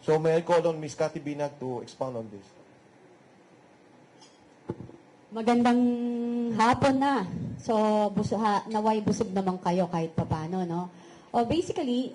So may I call on Ms. Cathy Binag to expound on this? Magandang hapon na. So, naway busog naman kayo kahit papano, no? Basically,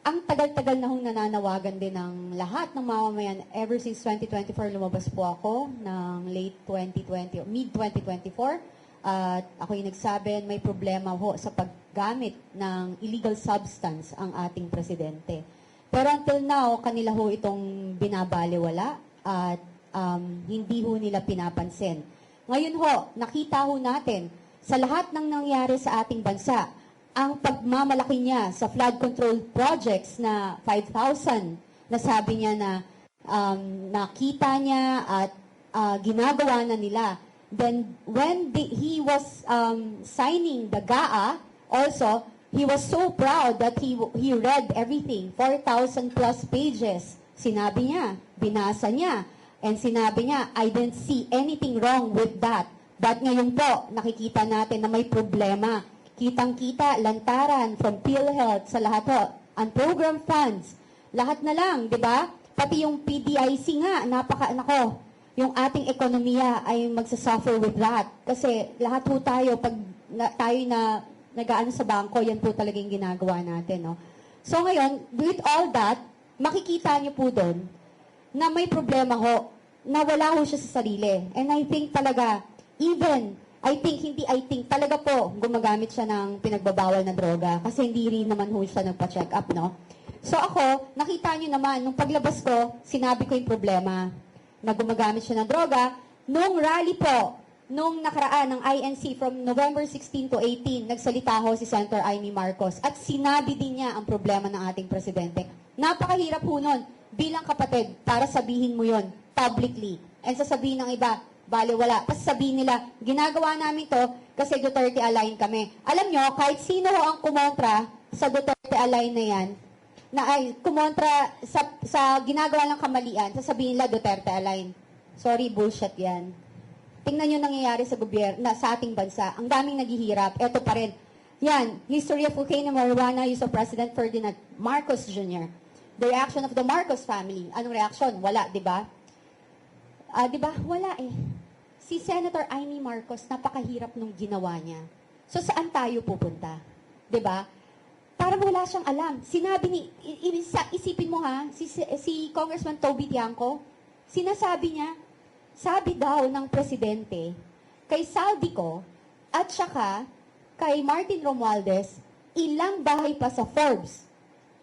ang tagal-tagal na hong nananawagan din ng lahat ng mamamayan. Ever since 2024, lumabas po ako ng late 2020, mid-2024. At ako yung nagsabi, may problema ho sa paggamit ng illegal substance ang ating presidente. Pero until now, kanila ho itong binabaliwala at hindi ho nila pinapansin. Ngayon ho, nakita ho natin sa lahat ng nangyari sa ating bansa, ang pagmamalaki niya sa flood control projects na 5,000 na sabi niya na nakita niya at ginagawa na nila. Then when he was signing the GAA, also, he was so proud that he read everything, 4,000 plus pages. Sinabi niya, binasa niya, and sinabi niya, I didn't see anything wrong with that. But ngayon po, nakikita natin na may problema. Kitang-kita, lantaran, from PhilHealth, sa lahat ho, ang program funds, lahat na lang, di ba? Pati yung PDIC nga, nako, yung ating ekonomiya ay magsasuffer with that. Kasi lahat ho tayo, pag tayo na nag-aano sa bangko, yan po talaga yung ginagawa natin, no? So ngayon, with all that, makikita niyo po doon na may problema ho, na wala ho siya sa sarili. And I think talaga, talaga po, gumagamit siya ng pinagbabawal na droga kasi hindi rin naman ho siya nagpa-check up, no? So ako, nakita niyo naman, nung paglabas ko, sinabi ko yung problema na gumagamit siya ng droga. Nung rally po, nung nakaraan ng INC from November 16 to 18, nagsalita ho si Senator Amy Marcos at sinabi din niya ang problema ng ating presidente. Napakahirap ho nun bilang kapatid para sabihin mo yon publicly. And sasabihin ng iba, baliwala. Tapos sabihin nila, ginagawa namin to kasi Duterte align kami. Alam nyo, kahit sino ho ang kumontra sa Duterte align na yan, na ay kumontra sa ginagawa ng kamalian, sasabihin nila Duterte align. Sorry, bullshit yan. Tingnan nyo nangyayari sa gobyerno, sa ating bansa. Ang daming naghihirap. Eto pa rin. Yan, history of cocaine and marijuana use of President Ferdinand Marcos Jr. The reaction of the Marcos family. Anong reaction? Wala, di ba? Di ba? Wala eh. Si Senator Amy Marcos, napakahirap nung ginawa niya. So, saan tayo pupunta? Di ba? Parang wala siyang alam. Sinabi ni, isipin mo ha, si Congressman Toby Tiangco, sinasabi niya, sabi daw ng presidente, kay Saldico, at saka kay Martin Romualdez, ilang bahay pa sa Forbes,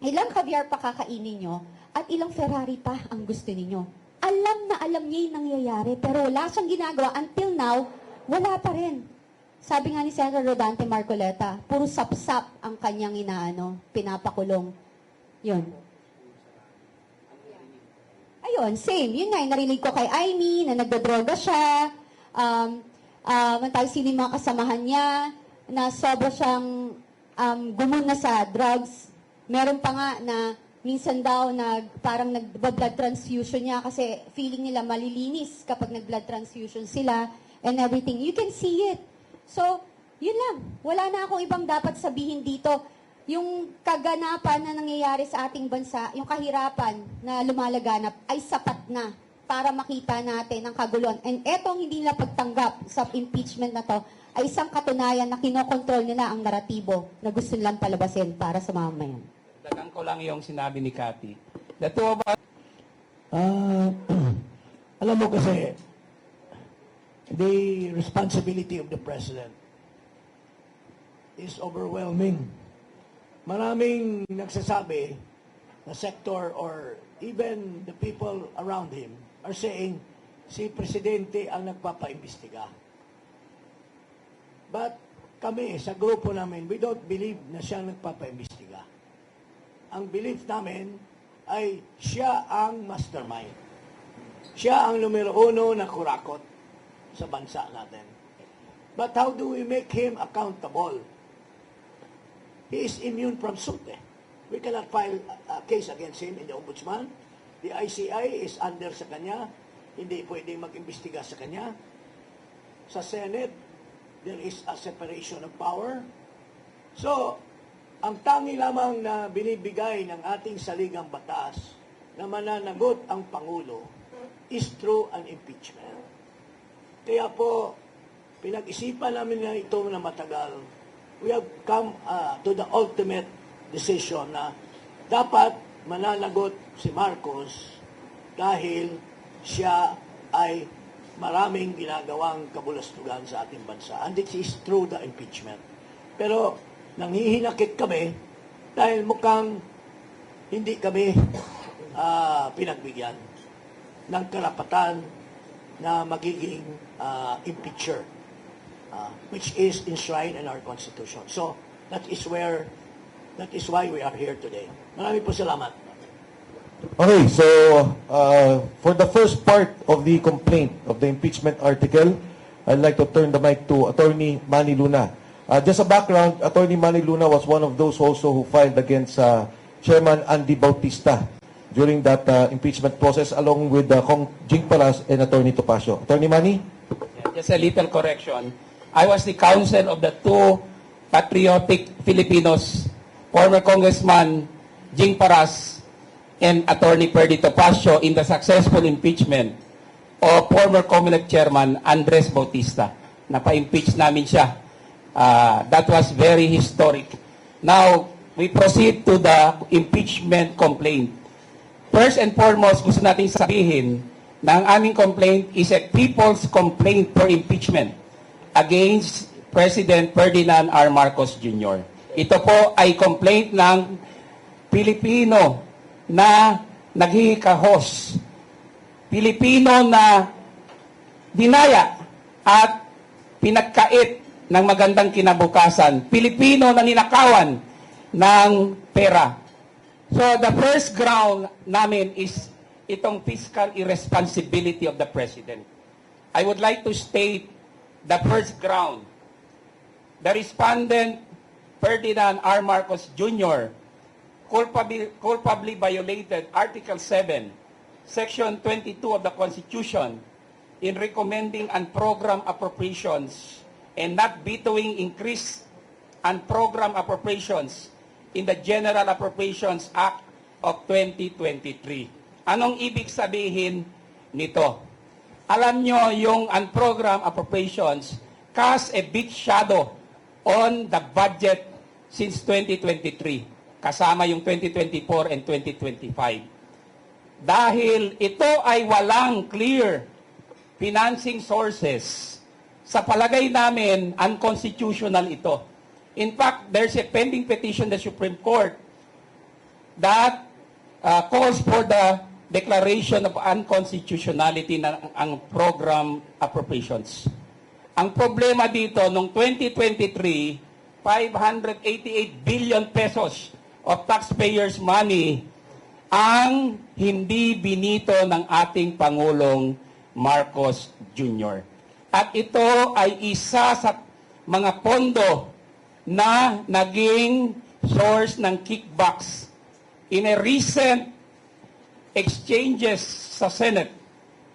ilang caviar pa kakainin nyo, at ilang Ferrari pa ang gusto ninyo. Alam na alam niya yung nangyayari, pero wala siyang ginagawa. Until now, wala pa rin. Sabi nga ni Senator Rodante Marcoleta, puro sapsap ang kanyang pinapakulong. Yun. Ayun, same. Yun nga, narinig ko kay Amy na nagdodroga siya. Sino yung mga kasamahan niya, na sobra siyang gumuna sa drugs. Meron pa nga na minsan daw parang nag-blood transfusion niya kasi feeling nila malilinis kapag nag-blood transfusion sila and everything. You can see it. So, yun lang. Wala na akong ibang dapat sabihin dito. Yung kaganapan na nangyayari sa ating bansa, yung kahirapan na lumalaganap ay sapat na para makita natin ang kaguluhan. And etong hindi nila pagtanggap sa impeachment na to ay isang katunayan na kinokontrol nila ang naratibo na gusto nilang palabasin para sa mamamayan. Dagan ko lang yung sinabi ni Cathy. The two of us... Alam mo kasi, the responsibility of the president is overwhelming. Maraming nagsasabi na sector or even the people around him are saying si presidente ang nagpapaimbestiga. But kami sa grupo namin, we don't believe na siya ang nagpapaimbestiga. Ang belief namin ay siya ang mastermind. Siya ang numero uno na kurakot sa bansa natin. But how do we make him accountable? He is immune from suit. We cannot file a case against him in the ombudsman. The ICI is under sa kanya. Hindi pwedeng mag-imbestiga sa kanya. Sa Senate, there is a separation of power. So, ang tangi lamang na binibigay ng ating saligang batas na mananagot ang Pangulo is through an impeachment. Kaya po, pinag-isipan namin na ito na matagal. We have come to the ultimate decision na dapat mananagot si Marcos dahil siya ay maraming ginagawang kabulastugan sa ating bansa. And this is through the impeachment. Pero nanghihinakit kami dahil mukhang hindi kami pinagbigyan ng karapatan na magiging impeacher, which is enshrined in our Constitution. So, that is why we are here today. Maraming po salamat. Okay, so for the first part of the complaint of the impeachment article, I'd like to turn the mic to Attorney Manny Luna. Just a background, Attorney Manny Luna was one of those also who filed against Chairman Andy Bautista during that impeachment process along with Kong Jing Palas and Attorney Topacio. Attorney Manny? Just a little correction. I was the counsel of the two patriotic Filipinos, former Congressman Jing Paras and Attorney Perdy Topacio in the successful impeachment of former COMELEC Chairman Andres Bautista. Napa-impeach namin siya. That was very historic. Now, we proceed to the impeachment complaint. First and foremost, gusto natin sabihin na ang aming complaint is a people's complaint for impeachment against President Ferdinand R. Marcos Jr. Ito po ay complaint ng Pilipino na naghihikahos. Pilipino na dinaya at pinagkait ng magandang kinabukasan. Pilipino na ninakawan ng pera. So the first ground namin is itong fiscal irresponsibility of the President. I would like to state the first ground. The respondent, Ferdinand R. Marcos Jr., culpably violated Article 7, Section 22 of the Constitution in recommending and program appropriations and not vetoing increase and program appropriations in the General Appropriations Act of 2023. Anong ibig sabihin nito? Alam nyo, yung unprogrammed appropriations cast a big shadow on the budget since 2023. Kasama yung 2024 and 2025. Dahil ito ay walang clear financing sources, sa palagay namin, unconstitutional ito. In fact, there's a pending petition in the Supreme Court that calls for the declaration of unconstitutionality ng ang program appropriations. Ang problema dito, noong 2023, 588 billion pesos of taxpayers' money ang hindi binito ng ating Pangulong Marcos Jr. At ito ay isa sa mga pondo na naging source ng kickbacks. In a recent exchanges sa Senate,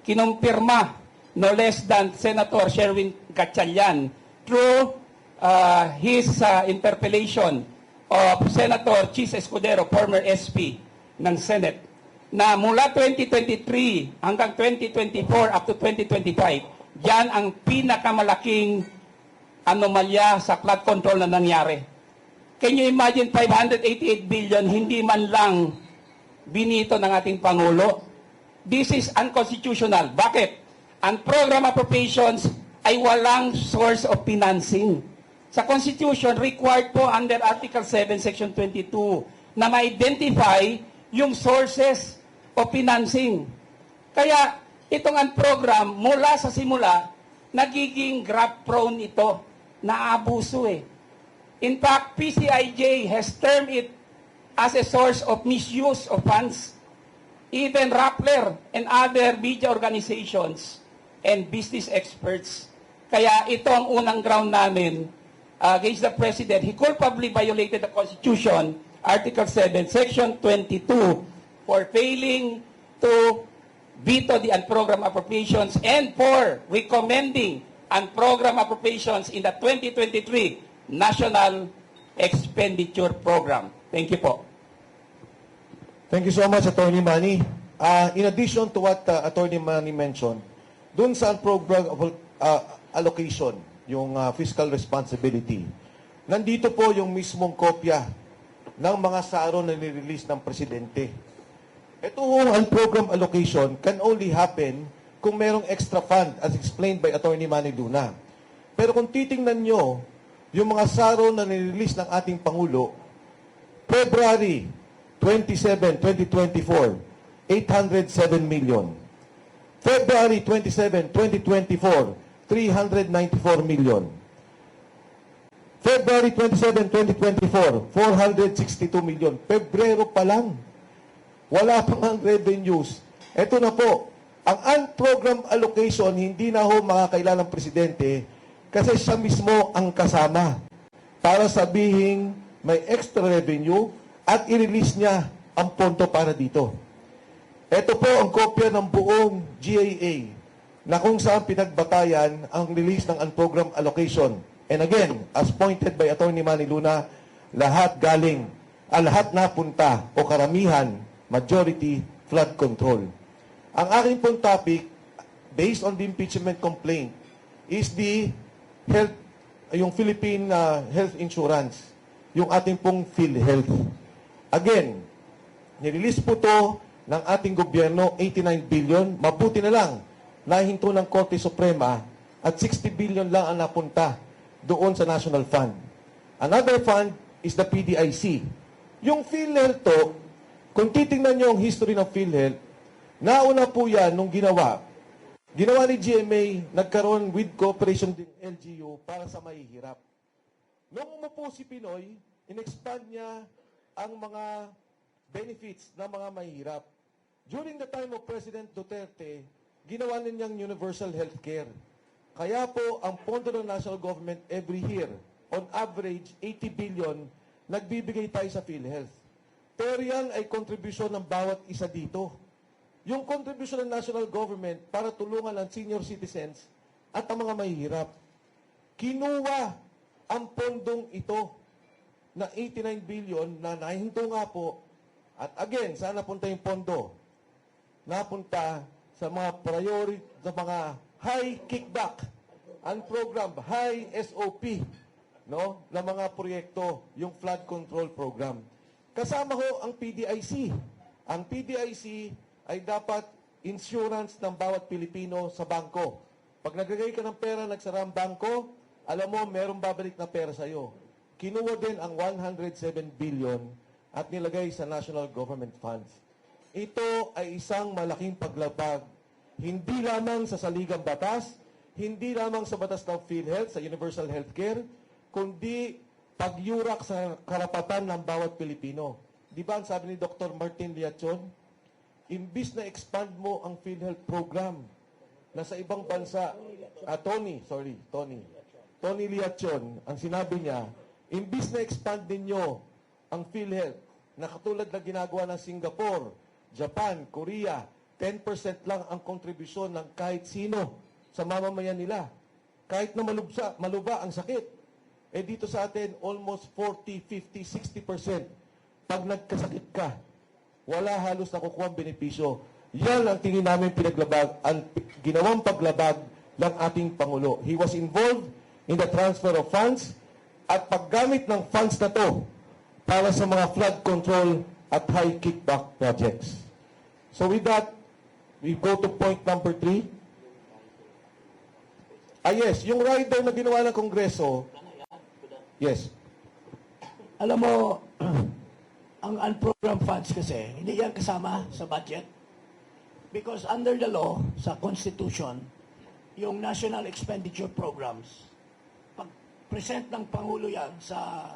kinumpirma no less than Senator Sherwin Gatchalian through his interpellation of Senator Chis Escudero, former SP ng Senate, na mula 2023 hanggang 2024 up to 2025, yan ang pinakamalaking anomalya sa flood control na nangyari. Can you imagine 588 billion hindi man lang binito ng ating Pangulo? This is unconstitutional. Bakit? Ang program appropriations ay walang source of financing. Sa Constitution, required po under Article 7, Section 22, na ma-identify yung sources of financing. Kaya, itong program, mula sa simula, nagiging grab-prone ito, naabuso eh. In fact, PCIJ has termed it as a source of misuse of funds. Even Rappler and other media organizations and business experts. Kaya ito ang unang ground namin against the President. He culpably violated the Constitution, Article 7, Section 22, for failing to veto the unprogrammed appropriations and for recommending unprogrammed appropriations in the 2023 National Expenditure Program. Thank you po. Thank you so much, Attorney Manny. In addition to what Attorney Manny mentioned, dun sa program allocation, yung fiscal responsibility, nandito po yung mismong kopya ng mga SARO na nirelease ng Presidente. Ito ang program allocation can only happen kung merong extra fund as explained by Attorney Manny Luna. Pero kung titingnan nyo, yung mga SARO na nirelease ng ating Pangulo, February 27, 2024, 807 million. February 27, 2024, 394 million. February 27, 2024, 462 million. Pebrero pa lang. Wala pang ang revenues. Ito na po. Ang unprogrammed allocation, hindi na ho makakailan ng Presidente kasi siya mismo ang kasama para sabihing may extra revenue at i-release niya ang pondo para dito. Ito po ang kopya ng buong GAA na kung saan pinagbatayan ang release ng unprogrammed allocation. And again, as pointed by Attorney Manny Luna, lahat galing, lahat napunta o karamihan, majority, flood control. Ang aking pong topic, based on the impeachment complaint, is the health, yung Philippine health insurance, yung ating pong PhilHealth. Again, nirelease po to ng ating gobyerno, 89 billion, mabuti na lang, nahinto ng Korte Suprema at 60 billion lang ang napunta doon sa National Fund. Another fund is the PDIC. Yung PhilHealth to, kung titingnan nyo ang history ng PhilHealth, nauna po yan nung ginawa ni GMA, nagkaroon with cooperation ng LGU para sa mahihirap. Nung umupo si Pinoy, in-expand niya ang mga benefits ng mga mahihirap. During the time of President Duterte, ginawa niyang universal health care. Kaya po, ang pondo ng national government every year, on average, 80 billion, nagbibigay tayo sa PhilHealth. Pero yan ay kontribusyon ng bawat isa dito. Yung kontribusyon ng national government para tulungan ang senior citizens at ang mga mahihirap. Kinuha ang pondong ito na 89 billion na nahinto nga po. At again, saan napunta yung pondo? Napunta sa mga priority, sa mga high kickback, unprogrammed, high SOP, no, na mga proyekto, yung flood control program. Kasama ho ang PDIC. Ang PDIC ay dapat insurance ng bawat Pilipino sa bangko. Pag naglagay ka ng pera, nagsara ang bangko, alam mo, merong babalik na pera sa'yo. Kinuha din ang 107 billion at nilagay sa national government funds. Ito ay isang malaking paglabag, hindi lamang sa saligang batas, hindi lamang sa batas ng PhilHealth, sa universal healthcare, kundi pagyurak sa karapatan ng bawat Pilipino. Di ba ang sabi ni Dr. Martin Liachon? Imbis na expand mo ang PhilHealth program na sa ibang bansa, Tony Liachon, ang sinabi niya, imbis na expand ninyo ang PhilHealth na katulad na ginagawa ng Singapore, Japan, Korea, 10% lang ang kontribusyon ng kahit sino sa mamamayan nila. Kahit na maluba ang sakit. Eh dito sa atin, almost 40, 50, 60%. Pag nagkasakit ka, wala halos nakukuha ang benepisyo. Yan ang tingin namin pinaglabag, ang ginawang paglabag ng ating Pangulo. He was involved in the transfer of funds at paggamit ng funds na to para sa mga flood control at high kickback projects. So with that, we go to point number 3. Yes, yung rider na ginawa ng Kongreso, yes. Alam mo, ang unprogrammed funds kasi, hindi yan kasama sa budget. Because under the law, sa Constitution, yung National Expenditure Programs, pag-present ng Pangulo yan sa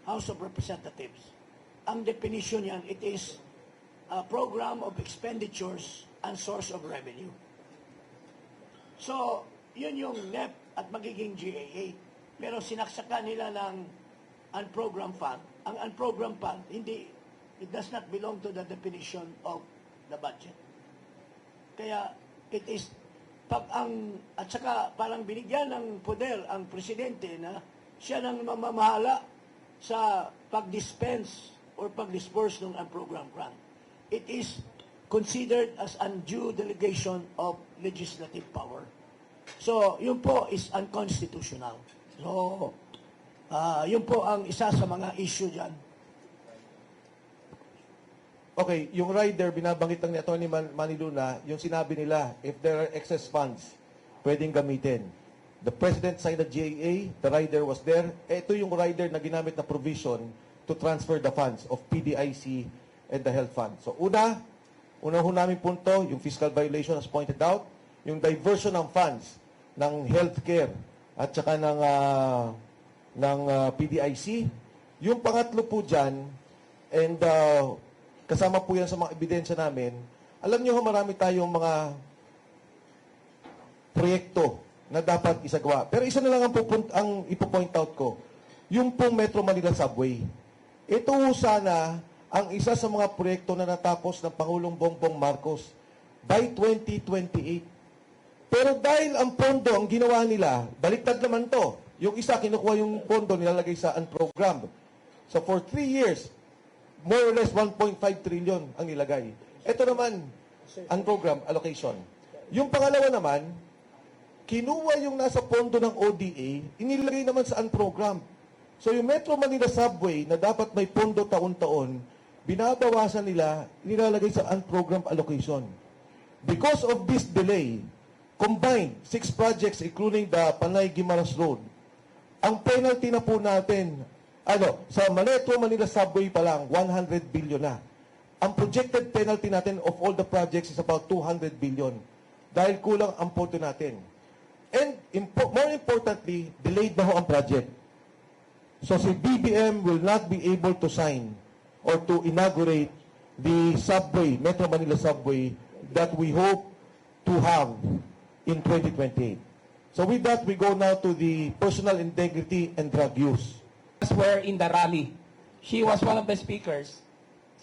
House of Representatives, ang definition yan, it is a program of expenditures and source of revenue. So, yun yung NEP at magiging GAA. Pero sinaksakan nila ng unprogrammed fund. Ang unprogrammed fund, it does not belong to the definition of the budget. Kaya, it is, at saka parang binigyan ng poder ang presidente na siya nang mamamahala sa pag-dispense or pag-disperse ng unprogrammed grant. It is considered as undue delegation of legislative power. So, yun po is unconstitutional. So, yun po ang isa sa mga issue dyan. Okay, yung rider, binabanggit lang ni Atty. Manny Luna, yung sinabi nila, if there are excess funds, pwedeng gamitin. The President signed a GAA, the rider was there. Ito yung rider na ginamit na provision to transfer the funds of PDIC and the health fund. So una ho namin punto, yung fiscal violation as pointed out, yung diversion ng funds ng healthcare at saka ng PDIC. Yung pangatlo po dyan, and kasama po yan sa mga ebidensya namin, alam nyo marami tayong mga proyekto na dapat isagawa. Pero isa na lang ang ipo-point out ko, yung pong Metro Manila Subway. Ito sana ang isa sa mga proyekto na natapos ng Pangulong Bongbong Marcos by 2028. Pero dahil ang pondo, ang ginawa nila, baliktad naman to. Yung isa, kinukuha yung pondo, nilalagay sa unprogrammed. So for 3 years, more or less 1.5 trillion ang nilagay. Ito naman, unprogrammed allocation. Yung pangalawa naman, kinuha yung nasa pondo ng ODA, inilagay naman sa unprogrammed. So yung Metro Manila Subway na dapat may pondo taon-taon, binabawasan nila, nilalagay sa unprogrammed allocation. Because of this delay, combined 6 projects including the Panay-Guimaras Road, ang penalty na po natin, sa Metro Manila Subway pa lang, 100 billion na. Ang projected penalty natin of all the projects is about 200 billion. Dahil kulang ang pondo natin. And more importantly, delayed na ho ang project. So si BBM will not be able to sign or to inaugurate the subway, Metro Manila Subway, that we hope to have in 2028. So with that, we go now to the personal integrity and drug use. Were in the rally. She was one of the speakers.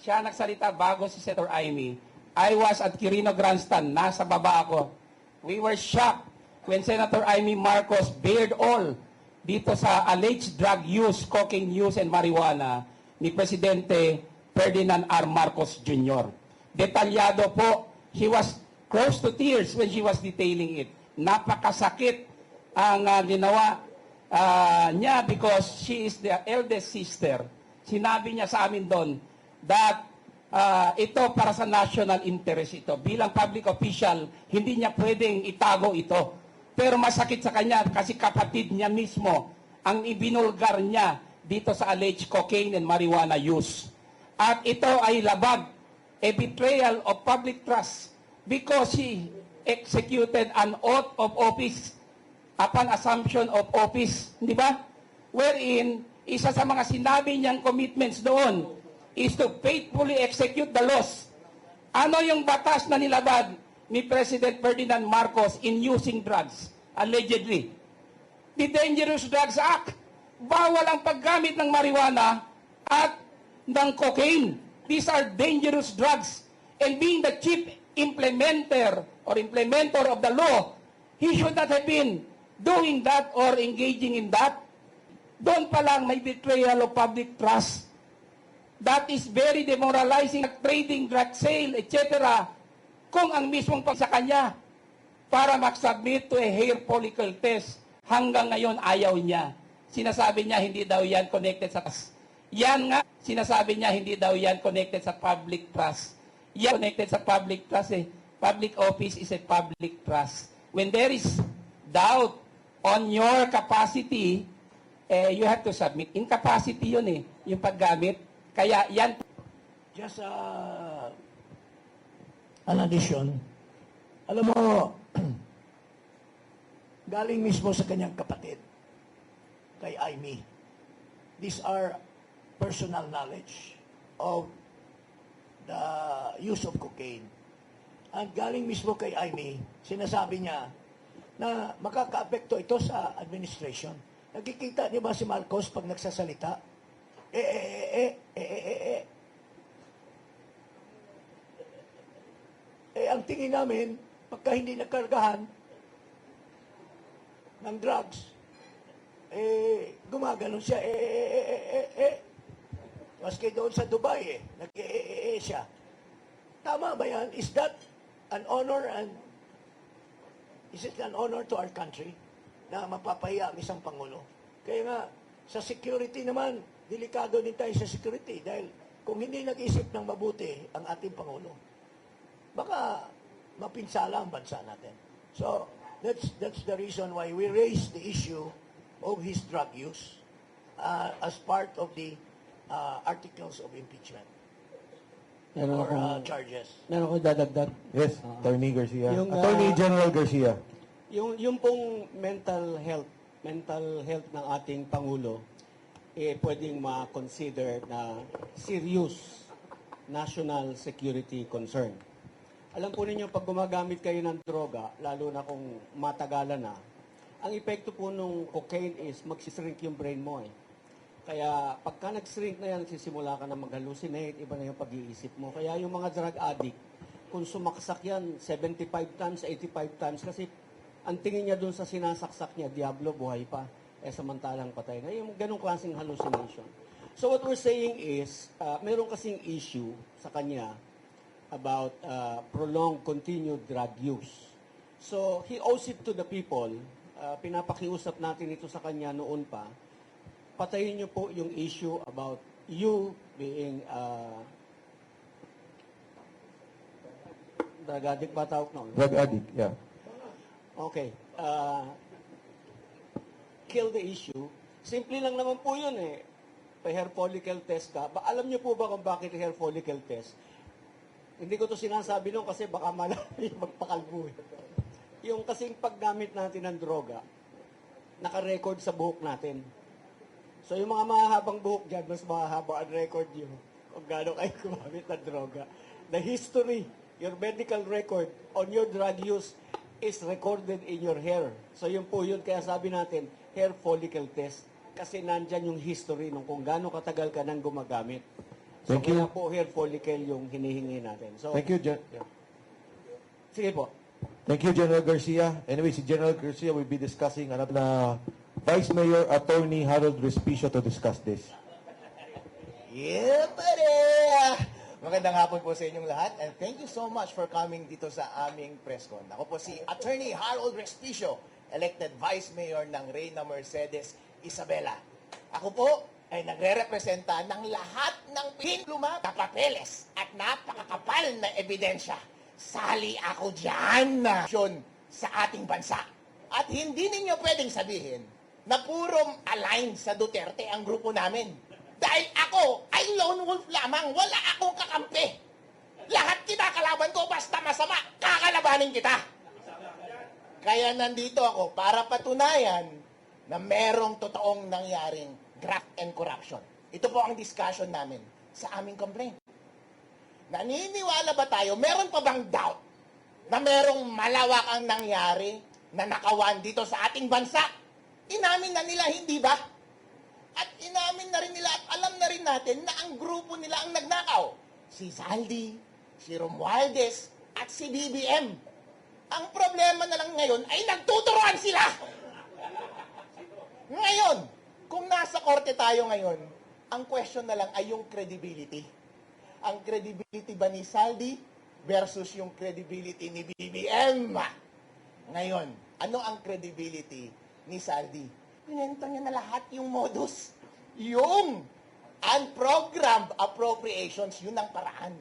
Siya nagsalita bago si Senator Amy. I was at Quirino Grandstand. Nasa baba ako. We were shocked when Senator Amy Marcos bared all dito sa alleged drug use, cocaine use, and marijuana ni Presidente Ferdinand R. Marcos Jr. Detalyado po. She was close to tears when she was detailing it. Napakasakit ang ginawa niya because she is the eldest sister. Sinabi niya sa amin doon that ito para sa national interest ito. Bilang public official, hindi niya pwedeng itago ito. Pero masakit sa kanya kasi kapatid niya mismo ang ibinulgar niya dito sa alleged cocaine and marijuana use. At ito ay labag, a betrayal of public trust because she executed an oath of office upon assumption of office, di ba? Wherein, isa sa mga sinabi niyang commitments doon is to faithfully execute the laws. Ano yung batas na nilabag ni President Ferdinand Marcos in using drugs, allegedly? The Dangerous Drugs Act. Bawal ang paggamit ng marijuana at ng cocaine. These are dangerous drugs. And being the chief implementer of the law, he should not have been doing that or engaging in that. Doon pa lang may betrayal of public trust. That is very demoralizing. Trading, drug sale, etc. Kung ang mismong pag sa kanya para mag-submit to a hair follicle test, hanggang ngayon ayaw niya. Sinasabi niya hindi daw yan connected sa trust. Yan nga, sinasabi niya hindi daw yan connected sa public trust. Yan connected sa public trust eh. Public office is a public trust. When there is doubt on your capacity, you have to submit. Incapacity yun eh, yung paggamit. Kaya yan. Just an addition. Alam mo, galing mismo sa kanyang kapatid, kay Amy. These are personal knowledge of the use of cocaine. At galing mismo kay Amy, sinasabi niya na makaka-apekto ito sa administration. Nakikita niyo ba si Marcos pag nagsasalita? Ang tingin namin, pagka hindi nagkargahan ng drugs, gumaganon siya, Maski doon sa Dubai, siya. Tama ba yan? Is that an honor and is it an honor to our country na mapapahiya ang isang Pangulo? Kaya nga, sa security naman, delikado din tayo sa security dahil kung hindi nag-isip ng mabuti ang ating Pangulo, baka mapinsala ang bansa natin. So, that's the reason why we raised the issue of his drug use as part of the articles of impeachment Meron or akong, charges. meron akong dadagdag. Yes, Attorney Garcia. Yung, Attorney General Garcia. Yung pong mental health ng ating Pangulo, pwedeng ma-consider na serious national security concern. Alam po ninyo, pag gumagamit kayo ng droga, lalo na kung matagalan na, ang epekto po nung cocaine is magsishrink yung brain mo eh. Kaya pagka nag-shrink na yan, nagsisimula ka na mag-hallucinate, iba na yung pag-iisip mo. Kaya yung mga drug addict, kung sumaksak yan 75 times, 85 times, kasi ang tingin niya dun sa sinasaksak niya, Diablo, buhay pa. Samantalang patay na. Yung ganong klaseng hallucination. So what we're saying is, meron kasing issue sa kanya about prolonged continued drug use. So he owes it to the people. Pinapakiusap natin ito sa kanya noon pa. Patayin niyo po yung issue about you being drug addict ba tawag noon? Drug addict, yeah. Okay. Kill the issue. Simple lang naman po yun eh. Pa-hair follicle test ka. Alam niyo po ba kung bakit hair follicle test? Hindi ko to sinasabi nung kasi baka malaki magpakalbo eh. Yung kasing paggamit natin ng droga, naka-record sa buhok natin. So yung mga mahahabang buhok dyan, mas mahahaba ang record nyo kung gaano kayo gumamit ng droga. The history, your medical record on your drug use is recorded in your hair. So yun po yun, kaya sabi natin, hair follicle test. Kasi nandyan yung history nung kung gaano katagal ka nang gumagamit. So Thank you. kaya po hair follicle yung hinihingi natin. So, Thank you, sige po. Thank you, General Garcia. Anyway, si General Garcia will be discussing another na Vice Mayor Attorney Harold Respicio to discuss this. Yeah, pare! Magandang hapon po sa inyong lahat and thank you so much for coming dito sa aming press con. Ako po si Attorney Harold Respicio, elected Vice Mayor ng Reyna Mercedes Isabela. Ako po ay nagre-representa ng lahat ng pinluma na papeles at napakakapal na ebidensya. Sali ako dyan na sa ating bansa. At hindi ninyo pwedeng sabihin na puro align sa Duterte ang grupo namin. Dahil ako ay lone wolf lamang, wala akong kakampi. Lahat kinakalaban ko, basta masama, kakalabanin kita. Kaya nandito ako para patunayan na merong totoong nangyaring graft and corruption. Ito po ang discussion namin sa aming complaint. Naniniwala ba tayo, meron pa bang doubt na merong malawak ang nangyari na nakawan dito sa ating bansa? Inamin na nila, hindi ba? At inamin na rin nila at alam na rin natin na ang grupo nila ang nagnakaw. Si Saldi, si Romualdez, at si BBM. Ang problema na lang ngayon ay nagtuturoan sila. Ngayon, kung nasa korte tayo ngayon, ang question na lang ay yung credibility. Ang credibility ba ni Saldi versus yung credibility ni BBM? Ngayon, ano ang credibility ni Saldi? Pinento niya na lahat yung modus. Yung unprogrammed appropriations, yun ang paraan.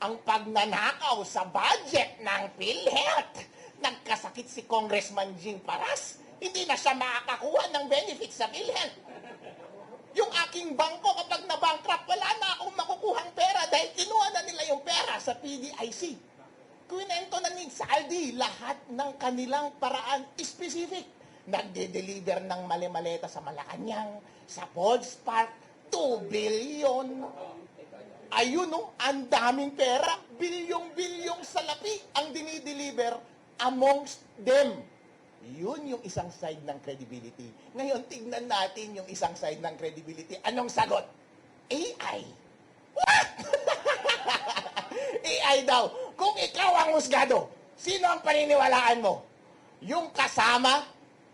Ang pagnanakaw sa budget ng PhilHealth. Nagkasakit si Congressman Jing Paras. Hindi na siya makakakuha ng benefits sa PhilHealth. Yung aking bangko, kapag na-bankrupt, wala na akong makukuhang pera dahil kinuha na nila yung pera sa PDIC. Kwinento na ni Saldi lahat ng kanilang paraan specific. Nagde-deliver ng mali-maleta sa Malacanang, sa Falls Park, 2 billion. Ayun no, ang daming pera, bilyong-bilyong salapi ang dinideliver amongst them. Yun yung isang side ng credibility. Ngayon, tignan natin yung isang side ng credibility. Anong sagot? AI. What? AI daw. Kung ikaw ang husgado, sino ang paniniwalaan mo? Yung kasama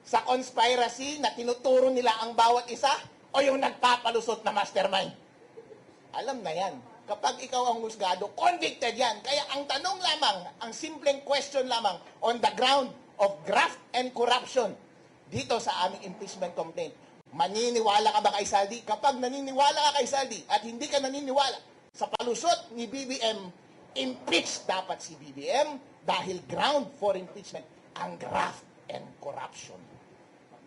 sa conspiracy na tinuturo nila ang bawat isa o yung nagpapalusot na mastermind? Alam na yan. kapag ikaw ang husgado, convicted yan. Kaya ang tanong lamang, ang simpleng question lamang, on the ground of graft and corruption, dito sa aming impeachment complaint, maniniwala ka ba kay Saldi? Kapag naniniwala ka kay Saldi at hindi ka naniniwala sa palusot ni BBM, impeach dapat si BBM dahil ground for impeachment ang graft and corruption.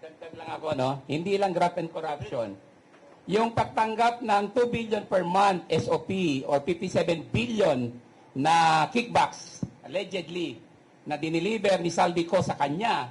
Dagdag lang ako, no? Hindi lang graft and corruption. Yung pagtanggap ng 2 billion per month SOP or 57 billion na kickbacks, allegedly, na diniliver ni Saldico sa kanya,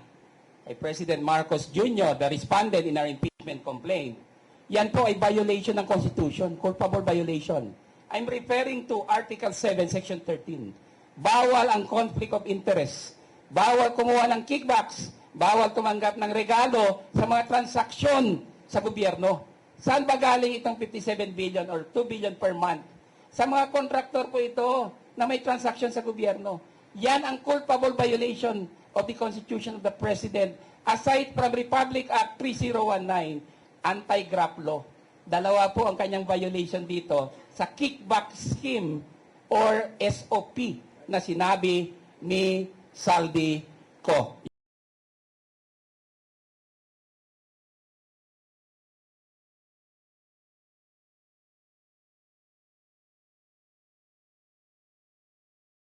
kay President Marcos Jr., the respondent in our impeachment complaint, yan po ay violation ng Constitution, culpable violation. I'm referring to Article 7, Section 13. Bawal ang conflict of interest. Bawal kumuha ng kickbacks. Bawal tumanggap ng regalo sa mga transaksyon sa gobyerno. Saan ba galing itong 57 billion or 2 billion per month? Sa mga kontraktor po ito na may transaksyon sa gobyerno. Yan ang culpable violation of the Constitution of the President aside from Republic Act 3019, anti-graft law. Dalawa po ang kanyang violation dito sa kickback scheme or SOP na sinabi ni Saldi Ko.